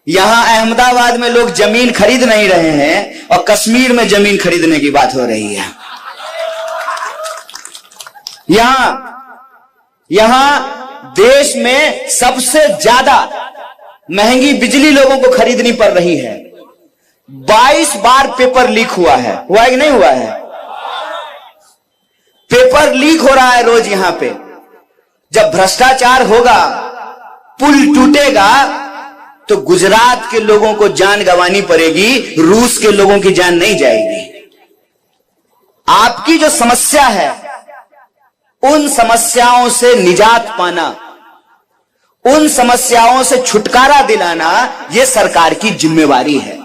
यहां अहमदाबाद में लोग जमीन खरीद नहीं रहे हैं और कश्मीर में जमीन खरीदने की बात हो रही है। यहां देश में सबसे ज्यादा महंगी बिजली लोगों को खरीदनी पड़ रही है। 22 बार पेपर लीक हुआ है कि नहीं हुआ है? पेपर लीक हो रहा है रोज यहां पे। जब भ्रष्टाचार होगा, पुल टूटेगा, तो गुजरात के लोगों को जान गंवानी पड़ेगी, रूस के लोगों की जान नहीं जाएगी। आपकी जो समस्या है, उन समस्याओं से निजात पाना, उन समस्याओं से छुटकारा दिलाना, यह सरकार की जिम्मेवारी है।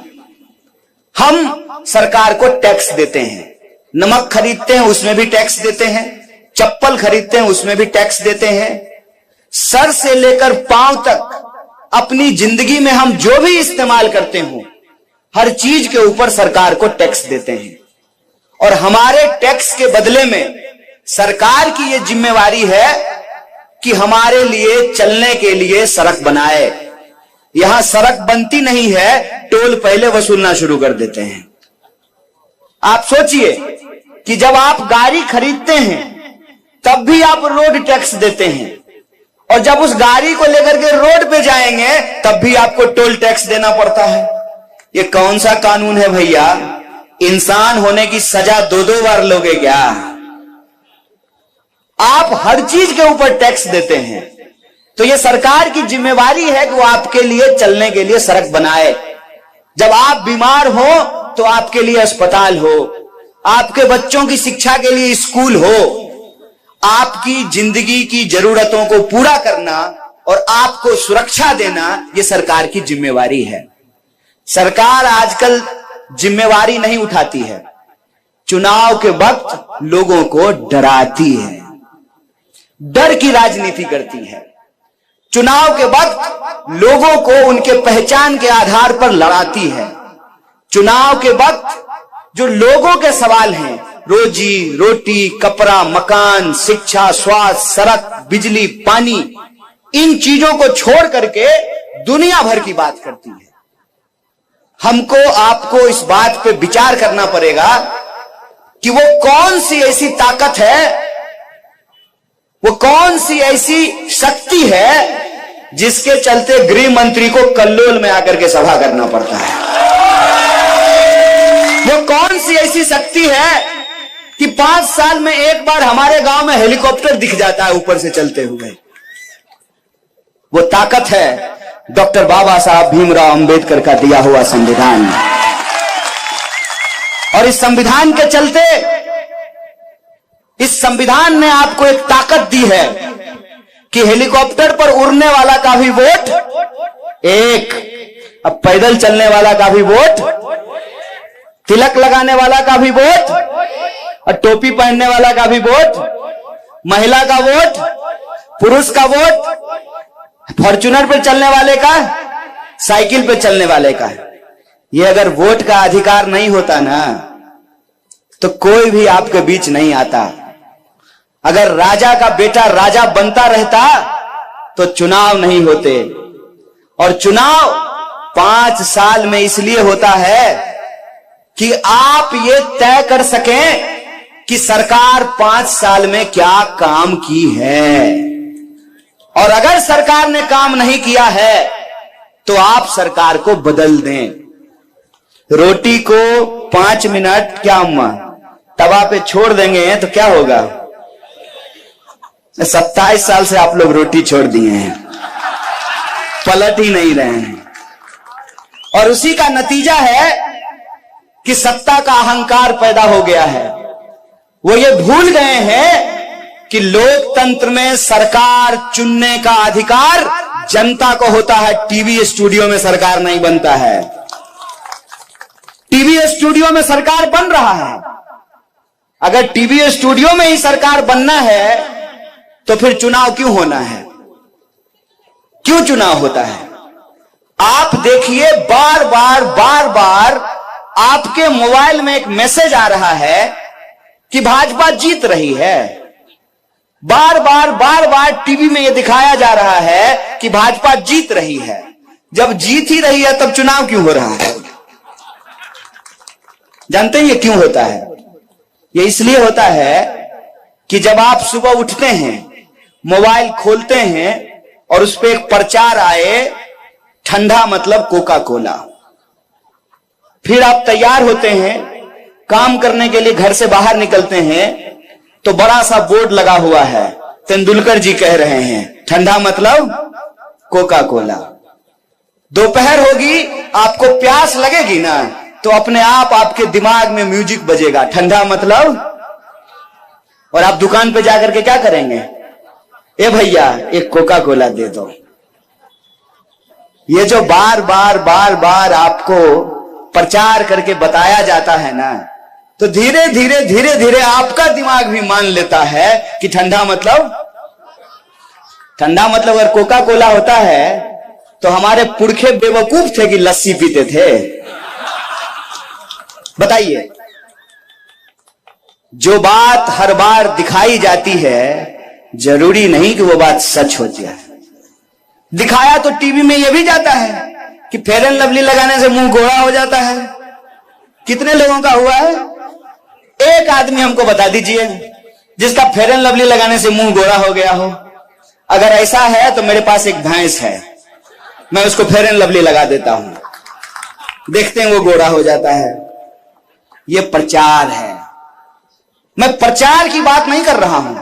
हम सरकार को टैक्स देते हैं, नमक खरीदते हैं उसमें भी टैक्स देते हैं, चप्पल खरीदते हैं उसमें भी टैक्स देते हैं। सर से लेकर पांव तक अपनी जिंदगी में हम जो भी इस्तेमाल करते हो, हर चीज के ऊपर सरकार को टैक्स देते हैं। और हमारे टैक्स के बदले में सरकार की यह जिम्मेवारी है कि हमारे लिए चलने के लिए सड़क बनाए। यहां सड़क बनती नहीं है, टोल पहले वसूलना शुरू कर देते हैं। आप सोचिए कि जब आप गाड़ी खरीदते हैं तब भी आप रोड टैक्स देते हैं, और जब उस गाड़ी को लेकर के रोड पे जाएंगे तब भी आपको टोल टैक्स देना पड़ता है। ये कौन सा कानून है भैया? इंसान होने की सजा 2-2 बार लोगे क्या? आप हर चीज के ऊपर टैक्स देते हैं। तो ये सरकार की जिम्मेवारी है कि वो आपके लिए चलने के लिए सड़क बनाए। जब आप बीमार हो तो आपके लिए अस्पताल हो, आपके बच्चों की शिक्षा के लिए स्कूल हो। आपकी जिंदगी की जरूरतों को पूरा करना और आपको सुरक्षा देना, यह सरकार की जिम्मेवारी है। सरकार आजकल जिम्मेवारी नहीं उठाती है, चुनाव के वक्त लोगों को डराती है, डर की राजनीति करती है। चुनाव के वक्त लोगों को उनके पहचान के आधार पर लड़ाती है। चुनाव के वक्त जो लोगों के सवाल हैं, रोजी रोटी, कपड़ा, मकान, शिक्षा, स्वास्थ्य, सड़क, बिजली, पानी, इन चीजों को छोड़ करके दुनिया भर की बात करती है। हमको आपको इस बात पे विचार करना पड़ेगा कि वो कौन सी ऐसी ताकत है, वो कौन सी ऐसी शक्ति है जिसके चलते गृह मंत्री को कल्लोल में आकर के सभा करना पड़ता है। वो कौन सी ऐसी शक्ति है कि 5 साल में एक बार हमारे गांव में हेलीकॉप्टर दिख जाता है ऊपर से चलते हुए। वो ताकत है डॉक्टर बाबा साहब भीमराव अंबेडकर का दिया हुआ संविधान। और इस संविधान के चलते, इस संविधान ने आपको एक ताकत दी है कि हेलीकॉप्टर पर उड़ने वाला का भी वोट एक, अब पैदल चलने वाला का भी वोट, तिलक लगाने वाला का भी वोट, और टोपी पहनने वाला का भी वोट, महिला का वोट, पुरुष का वोट, फॉर्च्यूनर पे चलने वाले का, साइकिल पे चलने वाले का। ये अगर वोट का अधिकार नहीं होता ना, तो कोई भी आपके बीच नहीं आता। अगर राजा का बेटा राजा बनता रहता तो चुनाव नहीं होते। और चुनाव 5 साल में इसलिए होता है कि आप ये तय कर सकें कि सरकार 5 साल में क्या काम की है। और अगर सरकार ने काम नहीं किया है तो आप सरकार को बदल दें। रोटी को 5 मिनट क्या अम्मा तवा पे छोड़ देंगे तो क्या होगा? 27 साल से आप लोग रोटी छोड़ दिए हैं, पलट ही नहीं रहे हैं। और उसी का नतीजा है कि सत्ता का अहंकार पैदा हो गया है। वो ये भूल गए हैं कि लोकतंत्र में सरकार चुनने का अधिकार जनता को होता है। टीवी स्टूडियो में सरकार नहीं बनता है। टीवी स्टूडियो में सरकार बन रहा है। अगर टीवी स्टूडियो में ही सरकार बनना है तो फिर चुनाव क्यों होना है? क्यों चुनाव होता है? आप देखिए, बार बार आपके मोबाइल में एक मैसेज आ रहा है कि भाजपा जीत रही है। बार बार टीवी में यह दिखाया जा रहा है कि भाजपा जीत रही है। जब जीत ही रही है तब चुनाव क्यों हो रहा है? जानते हैं ये क्यों होता है? ये इसलिए होता है कि जब आप सुबह उठते हैं, मोबाइल खोलते हैं और उस पर एक प्रचार आए, ठंडा मतलब कोका कोला, फिर आप तैयार होते हैं, काम करने के लिए घर से बाहर निकलते हैं तो बड़ा सा बोर्ड लगा हुआ है, तेंदुलकर जी कह रहे हैं ठंडा मतलब कोका कोला। दोपहर होगी, आपको प्यास लगेगी ना, तो अपने आप आपके दिमाग में म्यूजिक बजेगा, ठंडा मतलब, और आप दुकान पे जाकर के क्या करेंगे? ए भैया एक कोका कोला दे दो। ये जो बार बार बार बार आपको प्रचार करके बताया जाता है ना, तो धीरे धीरे धीरे धीरे आपका दिमाग भी मान लेता है कि ठंडा मतलब अगर कोका कोला होता है तो हमारे पुरखे बेवकूफ थे कि लस्सी पीते थे? बताइए। जो बात हर बार दिखाई जाती है जरूरी नहीं कि वो बात सच हो जाए। दिखाया तो टीवी में यह भी जाता है कि फेयर एंड लवली लगाने से मुंह गोरा हो जाता है। कितने लोगों का हुआ है? एक आदमी हमको बता दीजिए जिसका फेयर एंड लवली लगाने से मुंह गोरा हो गया हो। अगर ऐसा है तो मेरे पास एक भैंस है, मैं उसको फेयर एंड लवली लगा देता हूं, देखते हैं वो गोरा हो जाता है। ये प्रचार है। मैं प्रचार की बात नहीं कर रहा हूं,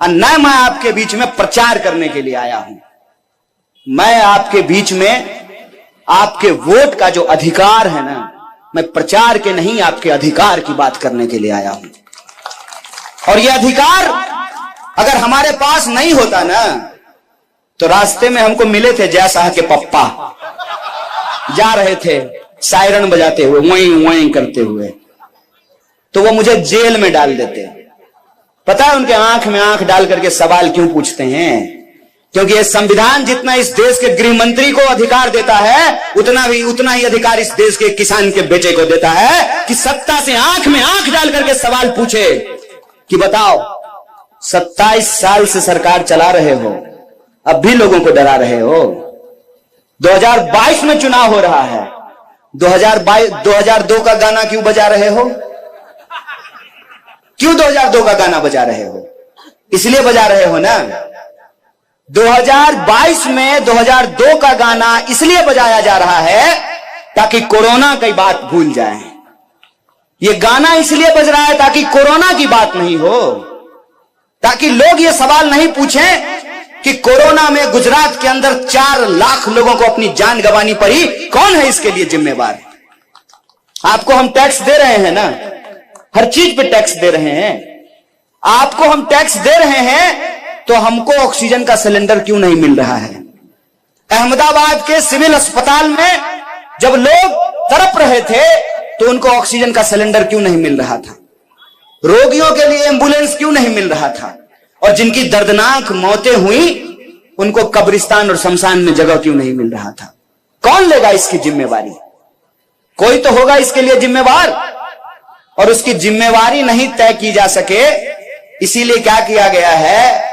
और न मैं आपके बीच में प्रचार करने के लिए आया हूं। मैं आपके बीच में आपके वोट का जो अधिकार है ना, मैं प्रचार के नहीं आपके अधिकार की बात करने के लिए आया हूं। और यह अधिकार अगर हमारे पास नहीं होता ना, तो रास्ते में हमको मिले थे जय शाह के पप्पा, जा रहे थे सायरन बजाते हुए, वहीं वहीं करते हुए, तो वो मुझे जेल में डाल देते। पता है उनके आंख में आंख डाल करके सवाल क्यों पूछते हैं? क्योंकि ये संविधान जितना इस देश के गृह मंत्री को अधिकार देता है, उतना ही अधिकार इस देश के किसान के बेटे को देता है कि सत्ता से आंख में आंख डाल करके सवाल पूछे कि बताओ 27 साल से सरकार चला रहे हो, अब भी लोगों को डरा रहे हो। 2022 में चुनाव हो रहा है, 2002 का गाना क्यों बजा रहे हो? क्यों 2002 का गाना बजा रहे हो? इसलिए बजा रहे हो ना, 2022 में 2002 का गाना इसलिए बजाया जा रहा है ताकि कोरोना की बात भूल जाए। ये गाना इसलिए बज रहा है ताकि कोरोना की बात नहीं हो, ताकि लोग ये सवाल नहीं पूछें कि कोरोना में गुजरात के अंदर 4 लाख लोगों को अपनी जान गंवानी पड़ी, कौन है इसके लिए जिम्मेवार? आपको हम टैक्स दे रहे हैं ना, हर चीज पे टैक्स दे रहे हैं। आपको हम टैक्स दे रहे हैं तो हमको ऑक्सीजन का सिलेंडर क्यों नहीं मिल रहा है? अहमदाबाद के सिविल अस्पताल में जब लोग तड़प रहे थे तो उनको ऑक्सीजन का सिलेंडर क्यों नहीं मिल रहा था? रोगियों के लिए एम्बुलेंस क्यों नहीं मिल रहा था? और जिनकी दर्दनाक मौतें हुई उनको कब्रिस्तान और शमशान में जगह क्यों नहीं मिल रहा था? कौन लेगा इसकी जिम्मेवारी? कोई तो होगा इसके लिए जिम्मेवार, और उसकी जिम्मेवारी नहीं तय की जा सके, इसीलिए क्या किया गया है?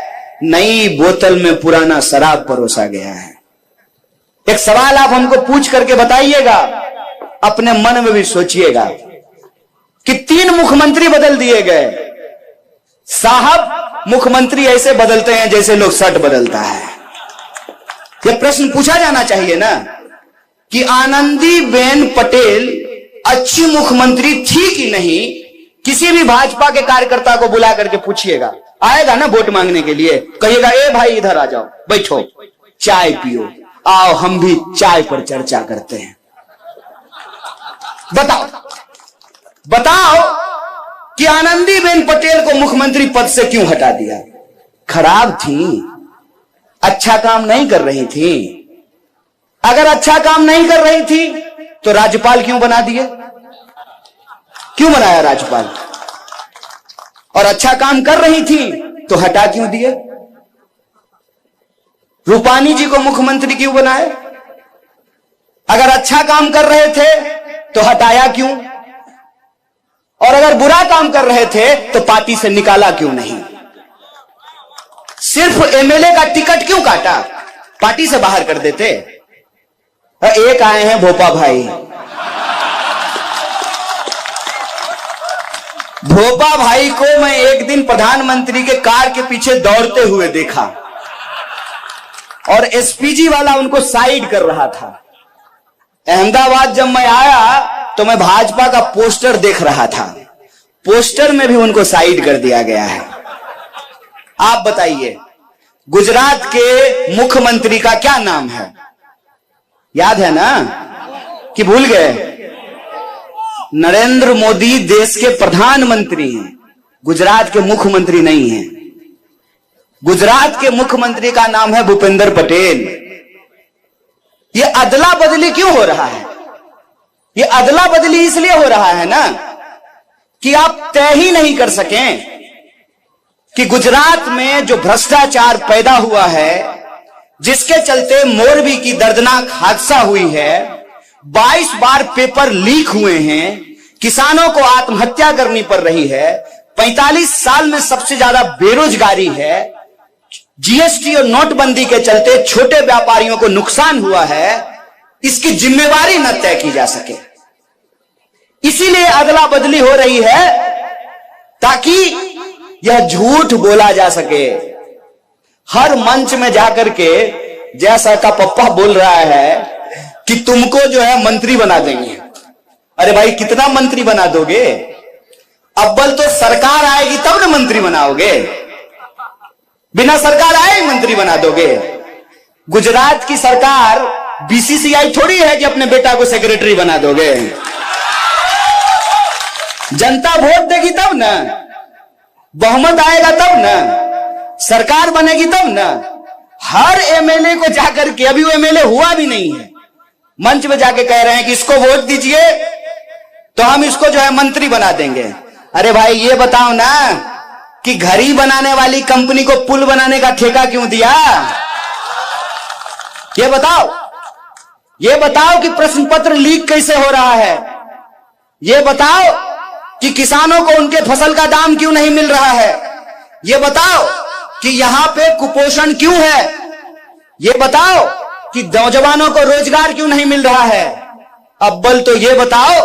नई बोतल में पुराना शराब परोसा गया है। एक सवाल आप हमको पूछ करके बताइएगा, अपने मन में भी सोचिएगा कि 3 मुख्यमंत्री बदल दिए गए। साहब, मुख्यमंत्री ऐसे बदलते हैं जैसे लोग शर्ट बदलता है। यह प्रश्न पूछा जाना चाहिए ना कि आनंदीबेन पटेल अच्छी मुख्यमंत्री थी कि नहीं? किसी भी भाजपा के कार्यकर्ता को बुला करके पूछिएगा, आएगा ना वोट मांगने के लिए, कहिएगा ए भाई इधर आ जाओ, बैठो, चाय पियो, आओ हम भी चाय पर चर्चा करते हैं। बताओ कि आनंदीबेन पटेल को मुख्यमंत्री पद से क्यों हटा दिया? खराब थी, अच्छा काम नहीं कर रही थी। अगर अच्छा काम नहीं कर रही थी तो राज्यपाल क्यों बना दिए? क्यों बनाया राज्यपाल? और अच्छा काम कर रही थी तो हटा क्यों दिए? रूपानी जी को मुख्यमंत्री क्यों बनाए? अगर अच्छा काम कर रहे थे तो हटाया क्यों? और अगर बुरा काम कर रहे थे तो पार्टी से निकाला क्यों नहीं? सिर्फ एमएलए का टिकट क्यों काटा? पार्टी से बाहर कर देते। एक आए हैं भोपा भाई। भोपा भाई को मैं एक दिन प्रधानमंत्री के कार के पीछे दौड़ते हुए देखा और एसपीजी वाला उनको साइड कर रहा था। अहमदाबाद जब मैं आया तो मैं भाजपा का पोस्टर देख रहा था, पोस्टर में भी उनको साइड कर दिया गया है। आप बताइए गुजरात के मुख्यमंत्री का क्या नाम है? याद है ना कि भूल गए? नरेंद्र मोदी देश के प्रधानमंत्री हैं, गुजरात के मुख्यमंत्री नहीं हैं। गुजरात के मुख्यमंत्री का नाम है भूपेंद्र पटेल। ये अदला बदली क्यों हो रहा है? ये अदला बदली इसलिए हो रहा है ना कि आप तय ही नहीं कर सकें कि गुजरात में जो भ्रष्टाचार पैदा हुआ है, जिसके चलते मोरबी की दर्दनाक हादसा हुई है, 22 बार पेपर लीक हुए हैं, किसानों को आत्महत्या करनी पड़ रही है, 45 साल में सबसे ज्यादा बेरोजगारी है, जीएसटी और नोटबंदी के चलते छोटे व्यापारियों को नुकसान हुआ है, इसकी जिम्मेवारी न तय की जा सके। इसीलिए अदला बदली हो रही है ताकि यह झूठ बोला जा सके। हर मंच में जाकर के जैसा का पप्पा बोल रहा है कि तुमको जो है मंत्री बना देंगे। अरे भाई कितना मंत्री बना दोगे? अव्वल तो सरकार आएगी तब ना मंत्री बनाओगे, बिना सरकार आए मंत्री बना दोगे। गुजरात की सरकार बीसीसीआई थोड़ी है कि अपने बेटा को सेक्रेटरी बना दोगे। जनता वोट देगी तब ना, बहुमत आएगा तब ना, सरकार बनेगी तब ना। हर एमएलए को जाकर के, अभी वो एमएलए हुआ भी नहीं है, मंच में जाके कह रहे हैं कि इसको वोट दीजिए तो हम इसको जो है मंत्री बना देंगे। अरे भाई ये बताओ ना कि घड़ी बनाने वाली कंपनी को पुल बनाने का ठेका क्यों दिया? ये बताओ, ये बताओ कि प्रश्न पत्र लीक कैसे हो रहा है? ये बताओ कि किसानों को उनके फसल का दाम क्यों नहीं मिल रहा है? ये बताओ कि यहां पे कुपोषण क्यों है? ये बताओ कि नौजवानों को रोजगार क्यों नहीं मिल रहा है? अव्वल तो ये बताओ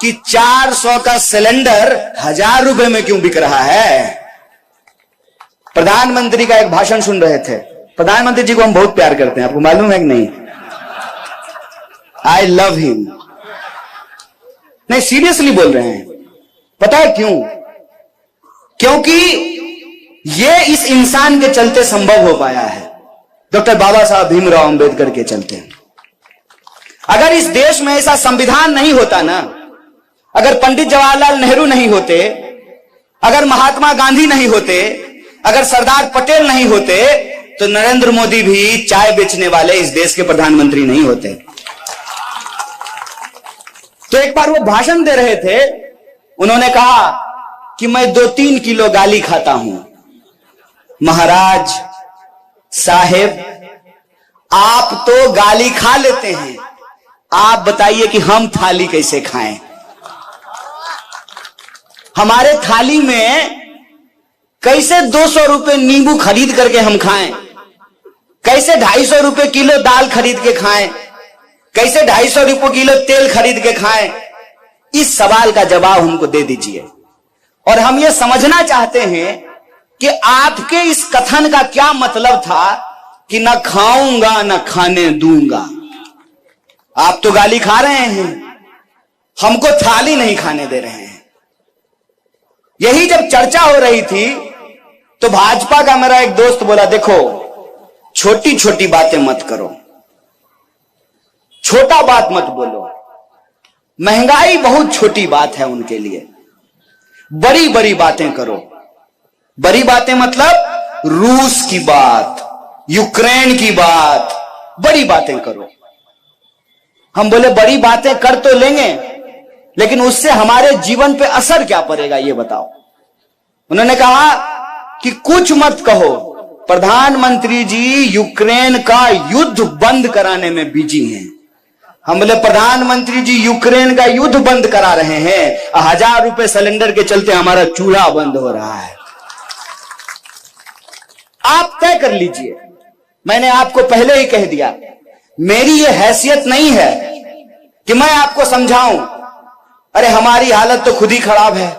कि 400 का सिलेंडर 1000 रुपए में क्यों बिक रहा है? प्रधानमंत्री का एक भाषण सुन रहे थे। प्रधानमंत्री जी को हम बहुत प्यार करते हैं, आपको मालूम है कि नहीं? I love him. नहीं, सीरियसली बोल रहे हैं। पता है क्यों? क्योंकि ये इस इंसान के चलते संभव हो पाया है, डॉक्टर बाबा साहब भीमराव अंबेडकर के चलते। अगर इस देश में ऐसा संविधान नहीं होता ना, अगर पंडित जवाहरलाल नेहरू नहीं होते, अगर महात्मा गांधी नहीं होते, अगर सरदार पटेल नहीं होते, तो नरेंद्र मोदी भी चाय बेचने वाले इस देश के प्रधानमंत्री नहीं होते। तो एक बार वो भाषण दे रहे थे, उन्होंने कहा कि मैं 2-3 किलो गाली खाता हूं। महाराज साहेब, आप तो गाली खा लेते हैं, आप बताइए कि हम थाली कैसे खाएं? हमारे थाली में कैसे 200 रुपए नींबू खरीद करके हम खाएं? कैसे 250 रुपए किलो दाल खरीद के खाएं? कैसे 250 रुपए किलो तेल खरीद के खाएं? इस सवाल का जवाब हमको दे दीजिए। और हम ये समझना चाहते हैं कि आपके इस कथन का क्या मतलब था कि ना खाऊंगा ना खाने दूंगा। आप तो गाली खा रहे हैं, हमको थाली नहीं खाने दे रहे हैं। यही जब चर्चा हो रही थी तो भाजपा का मेरा एक दोस्त बोला, देखो छोटी छोटी बातें मत करो, छोटा बात मत बोलो। महंगाई बहुत छोटी बात है उनके लिए, बड़ी बड़ी बातें करो। बड़ी बातें मतलब रूस की बात, यूक्रेन की बात, बड़ी बातें करो। हम बोले बड़ी बातें कर तो लेंगे, लेकिन उससे हमारे जीवन पे असर क्या पड़ेगा ये बताओ। उन्होंने कहा कि कुछ मत कहो, प्रधानमंत्री जी यूक्रेन का युद्ध बंद कराने में बिजी हैं। हम बोले प्रधानमंत्री जी यूक्रेन का युद्ध बंद करा रहे हैं, 1000 रुपए सिलेंडर के चलते हमारा चूल्हा बंद हो रहा है। आप तय कर लीजिए। मैंने आपको पहले ही कह दिया मेरी ये हैसियत नहीं है कि मैं आपको समझाऊं। अरे हमारी हालत तो खुद ही खराब है।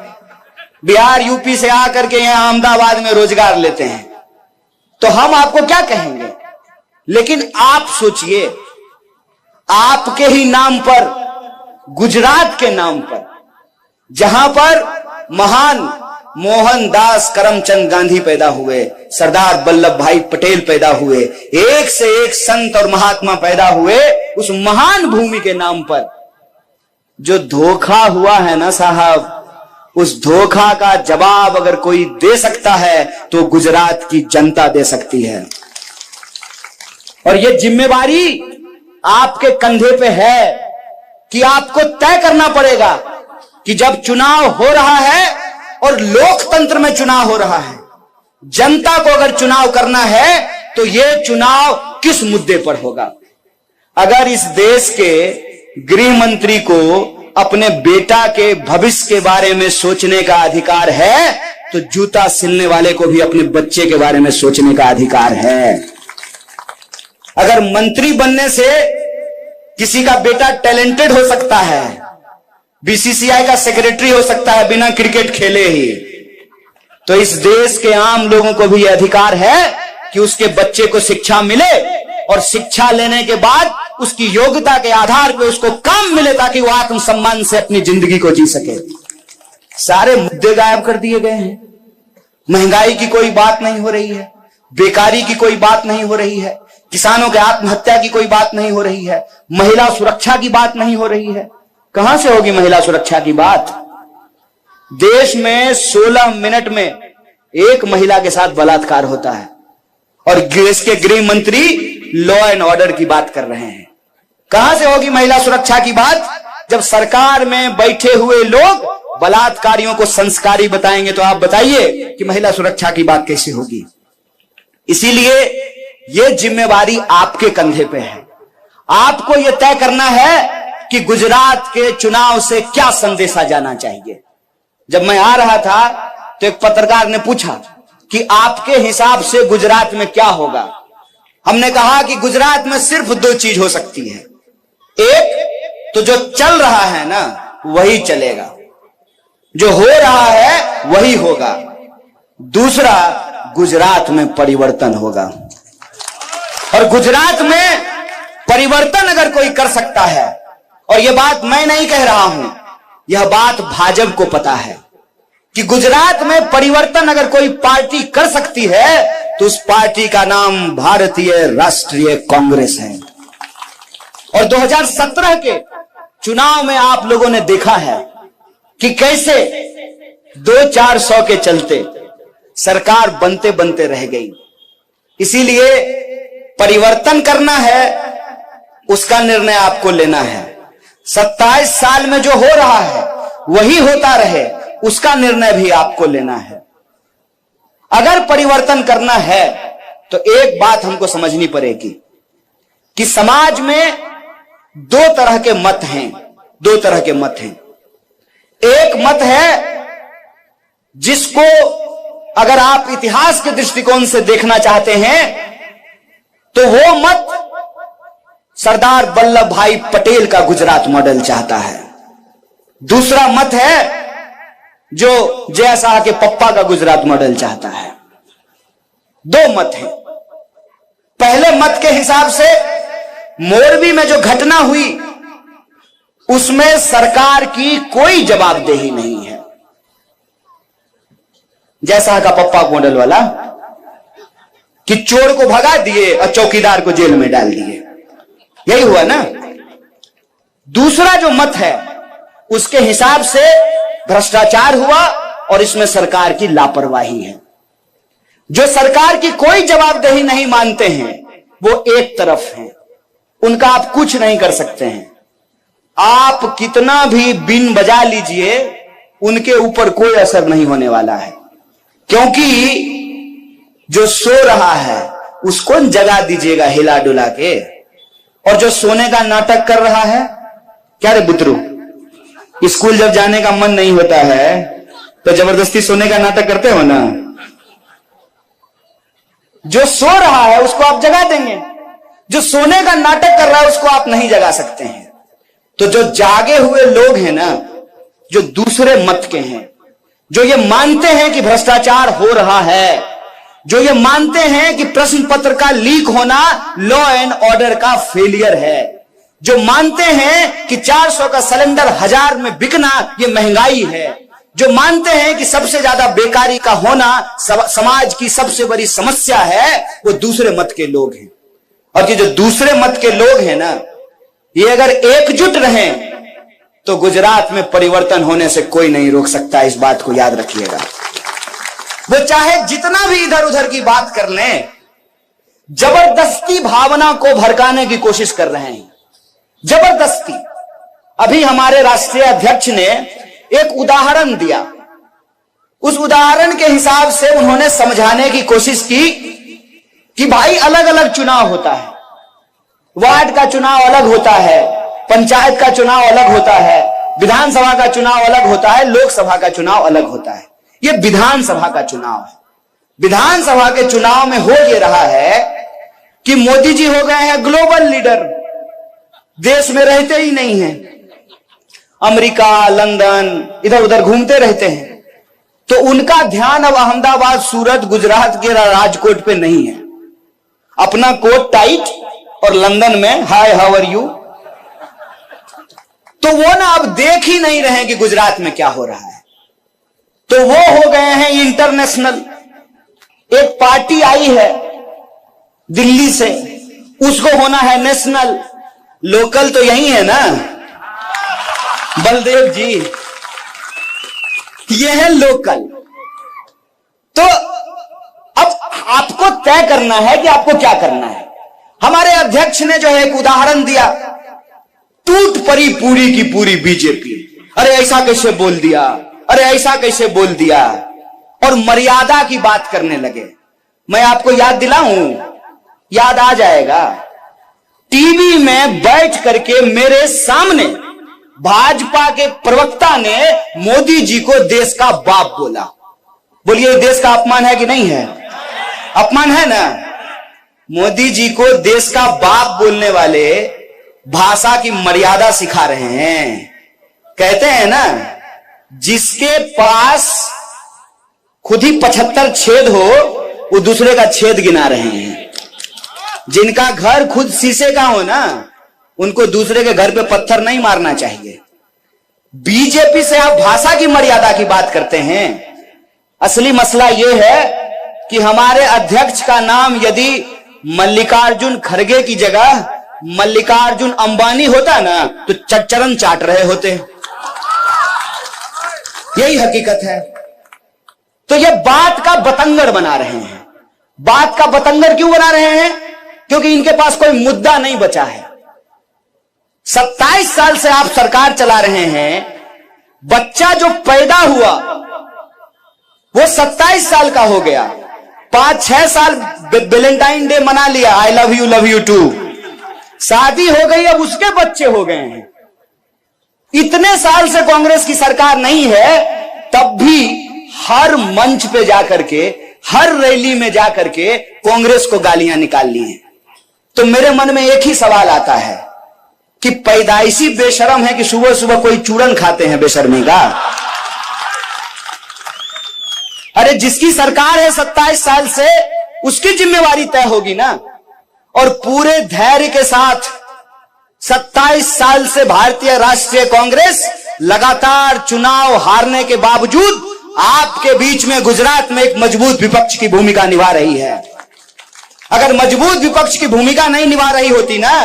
बिहार यूपी से आकर के यहां अहमदाबाद में रोजगार लेते हैं, तो हम आपको क्या कहेंगे। लेकिन आप सोचिए, आपके ही नाम पर, गुजरात के नाम पर, जहां पर महान मोहनदास करमचंद गांधी पैदा हुए, सरदार वल्लभ भाई पटेल पैदा हुए, एक से एक संत और महात्मा पैदा हुए, उस महान भूमि के नाम पर जो धोखा हुआ है ना साहब, उस धोखा का जवाब अगर कोई दे सकता है तो गुजरात की जनता दे सकती है। और यह जिम्मेवारी आपके कंधे पे है कि आपको तय करना पड़ेगा कि जब चुनाव हो रहा है और लोकतंत्र में चुनाव हो रहा है, जनता को अगर चुनाव करना है तो यह चुनाव किस मुद्दे पर होगा। अगर इस देश के गृह मंत्री को अपने बेटा के भविष्य के बारे में सोचने का अधिकार है, तो जूता सिलने वाले को भी अपने बच्चे के बारे में सोचने का अधिकार है। अगर मंत्री बनने से किसी का बेटा टैलेंटेड हो सकता है, बीसीसीआई का सेक्रेटरी हो सकता है बिना क्रिकेट खेले ही, तो इस देश के आम लोगों को भी यह अधिकार है कि उसके बच्चे को शिक्षा मिले और शिक्षा लेने के बाद उसकी योग्यता के आधार पर उसको काम मिले ताकि वो आत्मसम्मान से अपनी जिंदगी को जी सके। सारे मुद्दे गायब कर दिए गए हैं। महंगाई की कोई बात नहीं हो रही है, बेकारी की कोई बात नहीं हो रही है, किसानों के आत्महत्या की कोई बात नहीं हो रही है, महिला सुरक्षा की बात नहीं हो रही है। कहां से होगी महिला सुरक्षा की बात। देश में 16 मिनट में एक महिला के साथ बलात्कार होता है और देश के गृह मंत्री लॉ एंड ऑर्डर की बात कर रहे हैं। कहां से होगी महिला सुरक्षा की बात जब सरकार में बैठे हुए लोग बलात्कारियों को संस्कारी बताएंगे। तो आप बताइए कि महिला सुरक्षा की बात कैसे होगी। इसीलिए यह जिम्मेवारी आपके कंधे पे है। आपको यह तय करना है कि गुजरात के चुनाव से क्या संदेशा जाना चाहिए। जब मैं आ रहा था तो एक पत्रकार ने पूछा कि आपके हिसाब से गुजरात में क्या होगा। हमने कहा कि गुजरात में सिर्फ 2 चीज हो सकती है। एक तो जो चल रहा है ना वही चलेगा, जो हो रहा है वही होगा। दूसरा, गुजरात में परिवर्तन होगा। और गुजरात में परिवर्तन अगर कोई कर सकता है, और यह बात मैं नहीं कह रहा हूं, यह बात भाजपा को पता है कि गुजरात में परिवर्तन अगर कोई पार्टी कर सकती है तो उस पार्टी का नाम भारतीय राष्ट्रीय कांग्रेस है। और 2017 के चुनाव में आप लोगों ने देखा है कि कैसे 200-400 के चलते सरकार बनते बनते रह गई। इसीलिए परिवर्तन करना है, उसका निर्णय आपको लेना है। 27 साल में जो हो रहा है वही होता रहे, उसका निर्णय भी आपको लेना है। अगर परिवर्तन करना है तो एक बात हमको समझनी पड़ेगी कि समाज में 2 तरह के मत हैं। 2 तरह के मत हैं। एक मत है जिसको अगर आप इतिहास के दृष्टिकोण से देखना चाहते हैं तो वो मत सरदार वल्लभ भाई पटेल का गुजरात मॉडल चाहता है। दूसरा मत है जो जय शाह के पप्पा का गुजरात मॉडल चाहता है। 2 मत हैं। पहले मत के हिसाब से मोरबी में जो घटना हुई उसमें सरकार की कोई जवाबदेही नहीं है। जय शाह का पप्पा मॉडल वाला कि चोर को भगा दिए और चौकीदार को जेल में डाल दिए, यही हुआ ना। दूसरा जो मत है उसके हिसाब से भ्रष्टाचार हुआ और इसमें सरकार की लापरवाही है। जो सरकार की कोई जवाबदेही नहीं मानते हैं वो एक तरफ हैं, उनका आप कुछ नहीं कर सकते हैं। आप कितना भी बीन बजा लीजिए उनके ऊपर कोई असर नहीं होने वाला है, क्योंकि जो सो रहा है उसको जगा दीजिएगा हिला डुला के, और जो सोने का नाटक कर रहा है, क्या रे बुतरू, स्कूल जब जाने का मन नहीं होता है तो जबरदस्ती सोने का नाटक करते हो ना। जो सो रहा है उसको आप जगा देंगे, जो सोने का नाटक कर रहा है उसको आप नहीं जगा सकते हैं। तो जो जागे हुए लोग हैं ना, जो दूसरे मत के हैं, जो ये मानते हैं कि भ्रष्टाचार हो रहा है, जो ये मानते हैं कि प्रश्न पत्र का लीक होना लॉ एंड ऑर्डर का फेलियर है, जो मानते हैं कि 400 का सिलेंडर 1000 में बिकना ये महंगाई है, जो मानते हैं कि सबसे ज्यादा बेकारी का होना समाज की सबसे बड़ी समस्या है, वो दूसरे मत के लोग हैं। और ये जो दूसरे मत के लोग हैं ना, ये अगर एकजुट रहें तो गुजरात में परिवर्तन होने से कोई नहीं रोक सकता। इस बात को याद रखिएगा। वो चाहे जितना भी इधर उधर की बात कर लें, जबरदस्ती भावना को भड़काने की कोशिश कर रहे हैं, जबरदस्ती। अभी हमारे राष्ट्रीय अध्यक्ष ने एक उदाहरण दिया, उस उदाहरण के हिसाब से उन्होंने समझाने की कोशिश की कि भाई अलग अलग चुनाव होता है, वार्ड का चुनाव अलग होता है, पंचायत का चुनाव अलग होता है, विधानसभा का चुनाव अलग होता है, लोकसभा का चुनाव अलग होता है। ये विधानसभा का चुनाव है। विधानसभा के चुनाव में हो ये रहा है कि मोदी जी हो गए हैं ग्लोबल लीडर, देश में रहते ही नहीं हैं, अमेरिका, लंदन इधर उधर घूमते रहते हैं। तो उनका ध्यान अब अहमदाबाद, सूरत, गुजरात के राजकोट पे नहीं है। अपना कोट टाइट और लंदन में हाय हाउ आर यू। तो वो ना अब देख ही नहीं रहे कि गुजरात में क्या हो रहा है। तो वो हो गए हैं इंटरनेशनल। एक पार्टी आई है दिल्ली से, उसको होना है नेशनल। लोकल तो यही है ना, बलदेव जी, ये है लोकल। तो अब आपको तय करना है कि आपको क्या करना है। हमारे अध्यक्ष ने जो है एक उदाहरण दिया, टूट पड़ी पूरी की पूरी बीजेपी। अरे ऐसा कैसे बोल दिया, अरे ऐसा कैसे बोल दिया, और मर्यादा की बात करने लगे। मैं आपको याद दिलाऊं, याद आ जाएगा। टीवी में बैठ करके मेरे सामने भाजपा के प्रवक्ता ने मोदी जी को देश का बाप बोला। बोलिए देश का अपमान है कि नहीं है? अपमान है ना। मोदी जी को देश का बाप बोलने वाले भाषा की मर्यादा सिखा रहे हैं। कहते हैं ना, जिसके पास खुद ही 75 छेद हो वो दूसरे का छेद गिना रहे हैं। जिनका घर खुद शीशे का हो ना, उनको दूसरे के घर पे पत्थर नहीं मारना चाहिए। बीजेपी से आप भाषा की मर्यादा की बात करते हैं। असली मसला यह है कि हमारे अध्यक्ष का नाम यदि मल्लिकार्जुन खड़गे की जगह मल्लिकार्जुन अंबानी होता ना, तो चरण चाट रहे होते। यही हकीकत है। तो ये बात का बतंगड़ बना रहे हैं। बात का बतंगड़ क्यों बना रहे हैं? क्योंकि इनके पास कोई मुद्दा नहीं बचा है। 27 साल से आप सरकार चला रहे हैं। बच्चा जो पैदा हुआ वो 27 साल का हो गया। 5-6 साल वैलेंटाइन डे मना लिया, आई लव यू टू। शादी हो गई, अब उसके बच्चे हो गए हैं। इतने साल से कांग्रेस की सरकार नहीं है, तब भी हर मंच पे जाकर के, हर रैली में जाकर के कांग्रेस को गालियां निकाल ली हैं। तो मेरे मन में एक ही सवाल आता है कि पैदाइशी बेशरम है कि सुबह सुबह कोई चूरन खाते हैं बेशर्मी का। अरे जिसकी सरकार है 27 साल से, उसकी जिम्मेवारी तय होगी ना। और पूरे धैर्य के साथ 27 साल से भारतीय राष्ट्रीय कांग्रेस लगातार चुनाव हारने के बावजूद आपके बीच में गुजरात में एक मजबूत विपक्ष की भूमिका निभा रही है। अगर मजबूत विपक्ष की भूमिका नहीं निभा रही होती ना,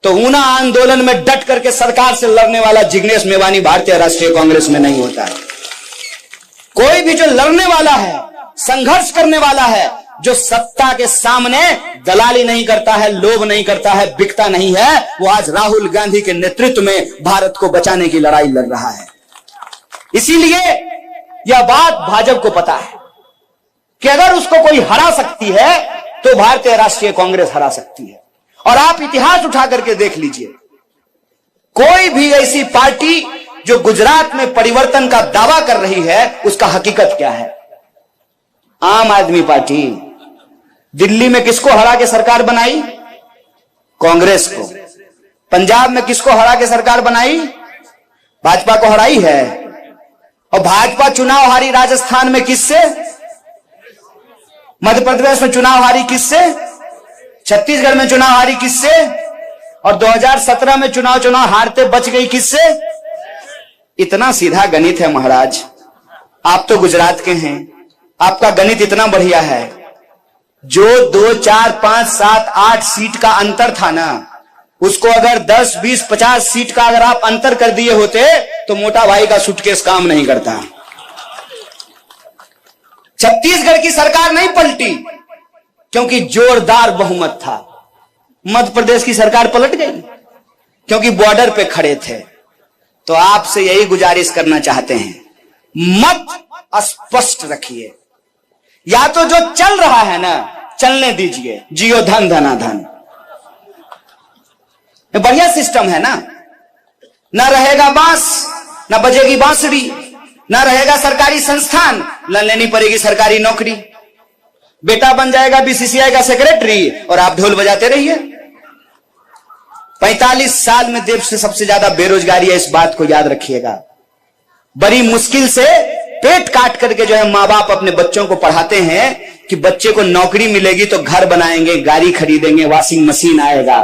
तो ऊना आंदोलन में डट करके सरकार से लड़ने वाला जिग्नेश मेवानी भारतीय राष्ट्रीय कांग्रेस में नहीं होता है। कोई भी जो लड़ने वाला है, संघर्ष करने वाला है, जो सत्ता के सामने दलाली नहीं करता है, लोभ नहीं करता है, बिकता नहीं है, वो आज राहुल गांधी के नेतृत्व में भारत को बचाने की लड़ाई लड़ रहा है। इसीलिए यह बात भाजपा को पता है कि अगर उसको कोई हरा सकती है तो भारतीय राष्ट्रीय कांग्रेस हरा सकती है। और आप इतिहास उठा करके देख लीजिए, कोई भी ऐसी पार्टी जो गुजरात में परिवर्तन का दावा कर रही है, उसका हकीकत क्या है? आम आदमी पार्टी दिल्ली में किसको हरा के सरकार बनाई? कांग्रेस को। पंजाब में किसको हरा के सरकार बनाई? भाजपा को हराई है। और भाजपा चुनाव हारी राजस्थान में किससे? मध्य प्रदेश में चुनाव हारी किससे? छत्तीसगढ़ में चुनाव हारी किससे? और 2017 में चुनाव हारते बच गई किससे? इतना सीधा गणित है महाराज। आप तो गुजरात के हैं, आपका गणित इतना बढ़िया है। जो 2, 4, 5, 7, 8 सीट का अंतर था ना, उसको अगर 10, 20, 50 सीट का अगर आप अंतर कर दिए होते तो मोटा भाई का सूटकेस काम नहीं करता। छत्तीसगढ़ की सरकार नहीं पलटी क्योंकि जोरदार बहुमत था। मध्य प्रदेश की सरकार पलट गई क्योंकि बॉर्डर पे खड़े थे। तो आपसे यही गुजारिश करना चाहते हैं, मत स्पष्ट रखिए। या तो जो चल रहा है ना, चलने दीजिए, जियो धन धना धन, बढ़िया सिस्टम है ना। ना रहेगा बांस, ना बजेगी बांसुरी, ना रहेगा सरकारी संस्थान, ना लेनी पड़ेगी सरकारी नौकरी। बेटा बन जाएगा बीसीसीआई का सेक्रेटरी और आप ढोल बजाते रहिए। 45 साल में देश से सबसे ज्यादा बेरोजगारी है, इस बात को याद रखिएगा। बड़ी मुश्किल से पेट काट करके जो है मां बाप अपने बच्चों को पढ़ाते हैं कि बच्चे को नौकरी मिलेगी तो घर बनाएंगे, गाड़ी खरीदेंगे, वॉशिंग मशीन आएगा।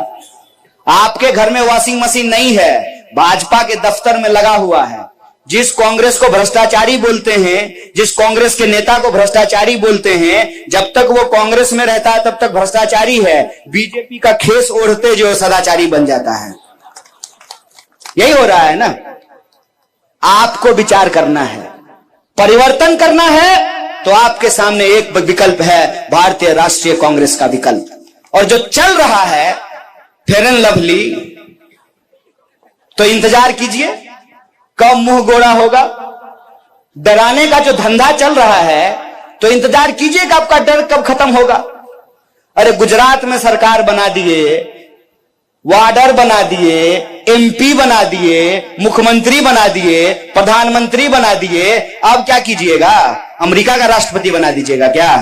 आपके घर में वॉशिंग मशीन नहीं है, भाजपा के दफ्तर में लगा हुआ है। जिस कांग्रेस को भ्रष्टाचारी बोलते हैं, जिस कांग्रेस के नेता को भ्रष्टाचारी बोलते हैं, जब तक वो कांग्रेस में रहता है तब तक भ्रष्टाचारी है। बीजेपी का खेस ओढ़ते जो सदाचारी बन जाता है। यही हो रहा है ना। आपको विचार करना है, परिवर्तन करना है, तो आपके सामने एक विकल्प है, भारतीय राष्ट्रीय कांग्रेस का विकल्प। और जो चल रहा है फेयर एंड लवली, तो इंतजार कीजिए कब मुंह गोड़ा होगा। डराने का जो धंधा चल रहा है तो इंतजार कीजिए कि आपका डर कब खत्म होगा। अरे गुजरात में सरकार बना दिए, वार्डर बना दिए, एमपी बना दिए, मुख्यमंत्री बना दिए, प्रधानमंत्री बना दिए, अब क्या कीजिएगा? अमेरिका का राष्ट्रपति बना दीजिएगा क्या?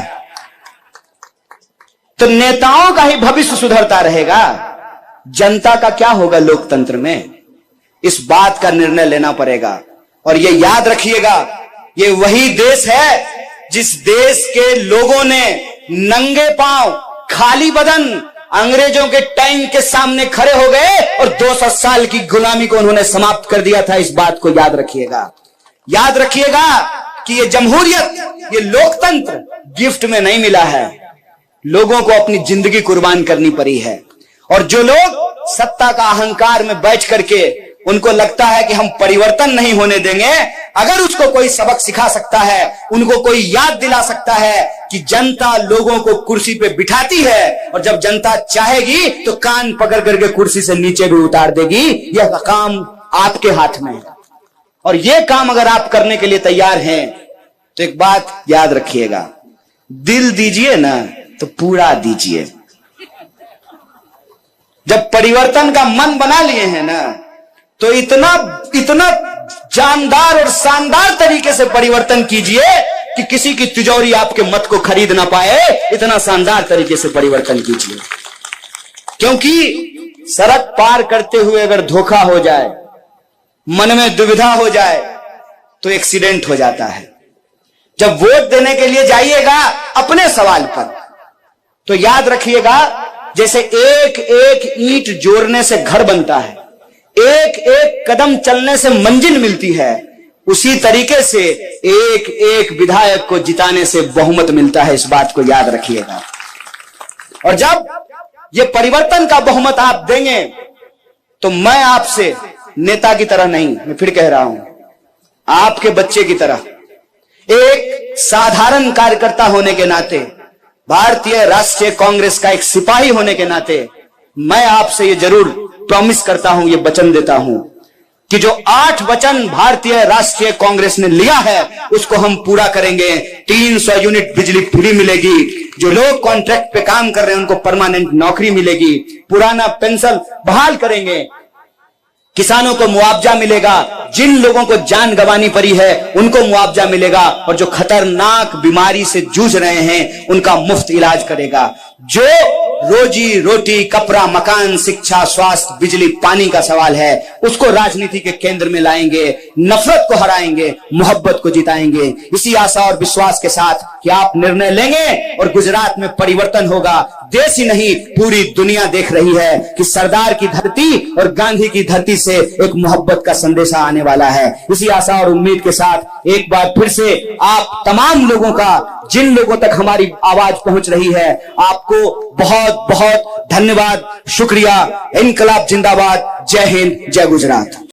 तो नेताओं का ही भविष्य सुधरता रहेगा, जनता का क्या होगा लोकतंत्र में? इस बात का निर्णय लेना पड़ेगा। और ये याद रखिएगा, ये वही देश है जिस देश के लोगों ने नंगे पांव, खाली बदन अंग्रेजों के टैंक के सामने खड़े हो गए और 200 साल की गुलामी को उन्होंने समाप्त कर दिया था। इस बात को याद रखिएगा। याद रखिएगा कि ये जमहूरियत, ये लोकतंत्र गिफ्ट में नहीं मिला है, लोगों को अपनी जिंदगी कुर्बान करनी पड़ी है। और जो लोग सत्ता का अहंकार में बैठ करके उनको लगता है कि हम परिवर्तन नहीं होने देंगे, अगर उसको कोई सबक सिखा सकता है, उनको कोई याद दिला सकता है कि जनता लोगों को कुर्सी पे बिठाती है और जब जनता चाहेगी तो कान पकड़ करके कुर्सी से नीचे भी उतार देगी। यह काम आपके हाथ में है। और यह काम अगर आप करने के लिए तैयार हैं तो एक बात याद रखिएगा, दिल दीजिए ना तो पूरा दीजिए। जब परिवर्तन का मन बना लिए हैं ना, तो इतना इतना जानदार और शानदार तरीके से परिवर्तन कीजिए कि किसी की तिजोरी आपके मत को खरीद ना पाए। इतना शानदार तरीके से परिवर्तन कीजिए, क्योंकि सड़क पार करते हुए अगर धोखा हो जाए, मन में दुविधा हो जाए, तो एक्सीडेंट हो जाता है। जब वोट देने के लिए जाइएगा अपने सवाल पर, तो याद रखिएगा, जैसे एक एक ईंट जोड़ने से घर बनता है, एक एक कदम चलने से मंजिल मिलती है, उसी तरीके से एक एक विधायक को जिताने से बहुमत मिलता है। इस बात को याद रखिएगा। और जब ये परिवर्तन का बहुमत आप देंगे तो मैं आपसे नेता की तरह नहीं, मैं फिर कह रहा हूं, आपके बच्चे की तरह, एक साधारण कार्यकर्ता होने के नाते, भारतीय राष्ट्रीय कांग्रेस का एक सिपाही होने के नाते, मैं आपसे ये जरूर प्रॉमिस करता हूं, ये वचन देता हूं कि जो 8 वचन भारतीय राष्ट्रीय कांग्रेस ने लिया है उसको हम पूरा करेंगे। 300 यूनिट बिजली फ्री मिलेगी, जो लोग कॉन्ट्रैक्ट पे काम कर रहे हैं उनको परमानेंट नौकरी मिलेगी, पुराना पेंशन बहाल करेंगे, किसानों को मुआवजा मिलेगा, जिन लोगों को जान गंवानी पड़ी है उनको मुआवजा मिलेगा, और जो खतरनाक बीमारी से जूझ रहे हैं उनका मुफ्त इलाज करेगा। जो रोजी रोटी, कपड़ा, मकान, शिक्षा, स्वास्थ्य, बिजली, पानी का सवाल है, उसको राजनीति के केंद्र में लाएंगे, नफरत को हराएंगे, मोहब्बत को जिताएंगे। इसी आशा और विश्वास के साथ कि आप निर्णय लेंगे और गुजरात में परिवर्तन होगा। देश ही नहीं, पूरी दुनिया देख रही है कि सरदार की धरती और गांधी की धरती से एक मोहब्बत का संदेशा आने वाला है। इसी आशा और उम्मीद के साथ एक बार फिर से आप तमाम लोगों का, जिन लोगों तक हमारी आवाज पहुंच रही है, आपको बहुत बहुत धन्यवाद, शुक्रिया। इनकलाब जिंदाबाद। जय हिंद, जय गुजरात।